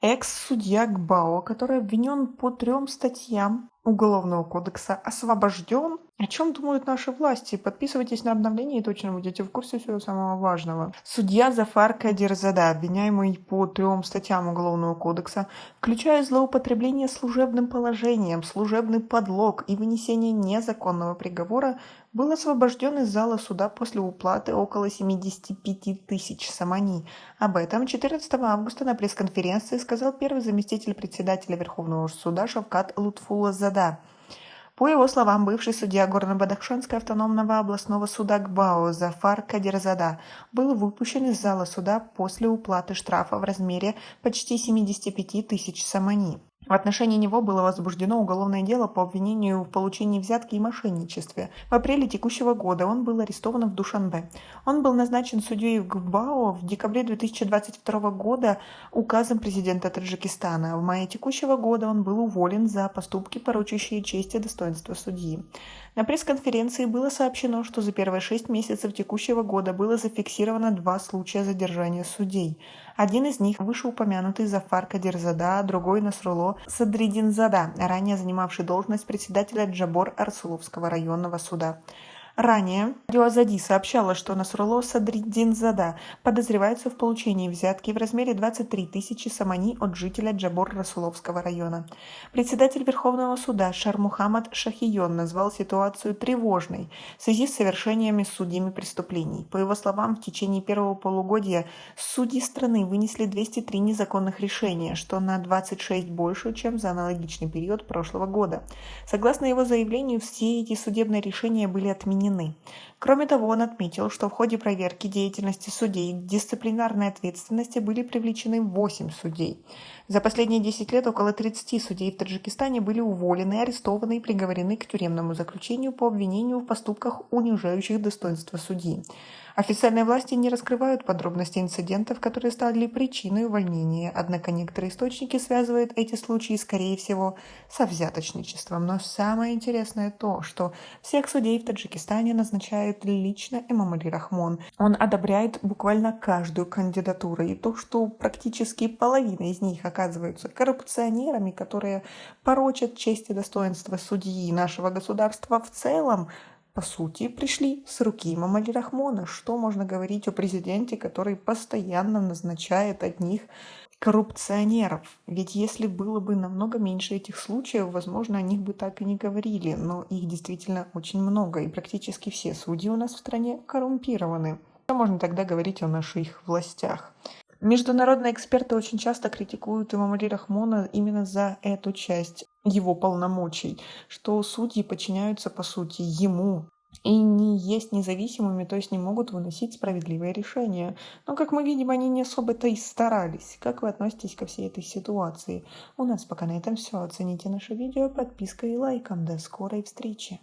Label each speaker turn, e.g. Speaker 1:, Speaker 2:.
Speaker 1: Экс-судья Гбао, который обвинен по 3 статьям Уголовного кодекса, освобожден. О чем думают наши власти? Подписывайтесь на обновления и точно будете в курсе всего самого важного. Судья Зафар Кадирзада, обвиняемый по 3 статьям Уголовного кодекса, включая злоупотребление служебным положением, служебный подлог и вынесение незаконного приговора, был освобожден из зала суда после уплаты около 75 тысяч самани. Об этом 14 августа на пресс-конференции сказал первый заместитель председателя Верховного суда Шавкат Лутфуллазада. По его словам, бывший судья Горно-Бадахшанского автономного областного суда Гбао Зафар Кадирзада был выпущен из зала суда после уплаты штрафа в размере почти 75 тысяч самани. В отношении него было возбуждено уголовное дело по обвинению в получении взятки и мошенничестве. В апреле текущего года он был арестован в Душанбе. Он был назначен судьей в Гбао в декабре 2022 года указом президента Таджикистана. В мае текущего года он был уволен за поступки, порочащие честь и достоинство судьи. На пресс-конференции было сообщено, что за первые 6 месяцев текущего года было зафиксировано 2 случая задержания судей. Один из них – вышеупомянутый Зафар Кадирзада, другой – Насрулло Садриддинзада, ранее занимавший должность председателя Джабор-Арсуловского районного суда. Ранее радио Азади сообщало, что Насрулло Садриддинзада подозревается в получении взятки в размере 23 тысячи самани от жителя Джабор-Расуловского района. Председатель Верховного суда Шармухамад Шахийон назвал ситуацию тревожной в связи с совершениями судьями преступлений. По его словам, в течение первого полугодия судьи страны вынесли 203 незаконных решения, что на 26 больше, чем за аналогичный период прошлого года. Согласно его заявлению, все эти судебные решения были отменены. Кроме того, он отметил, что в ходе проверки деятельности судей к дисциплинарной ответственности были привлечены 8 судей. За последние 10 лет около 30 судей в Таджикистане были уволены, арестованы и приговорены к тюремному заключению по обвинению в поступках, унижающих достоинство судьи. Официальные власти не раскрывают подробности инцидентов, которые стали причиной увольнения, однако некоторые источники связывают эти случаи, скорее всего, со взяточничеством. Но самое интересное то, что всех судей в Таджикистане назначает лично Эмомали Рахмон. Он одобряет буквально каждую кандидатуру, и то, что практически половина из них оказываются коррупционерами, которые порочат честь и достоинство судьи нашего государства в целом, по сути, пришли с руки Эмомали Рахмона. Что можно говорить о президенте, который постоянно назначает одних коррупционеров? Ведь если было бы намного меньше этих случаев, возможно, о них бы так и не говорили, но их действительно очень много, и практически все судьи у нас в стране коррумпированы. Что можно тогда говорить о наших властях? Международные эксперты очень часто критикуют Эмомали Рахмона именно за эту часть его полномочий, что судьи подчиняются, по сути, ему и не есть независимыми, то есть не могут выносить справедливые решения. Но, как мы видим, они не особо-то и старались. Как вы относитесь ко всей этой ситуации? У нас пока на этом все. Оцените наше видео подпиской и лайком. До скорой встречи!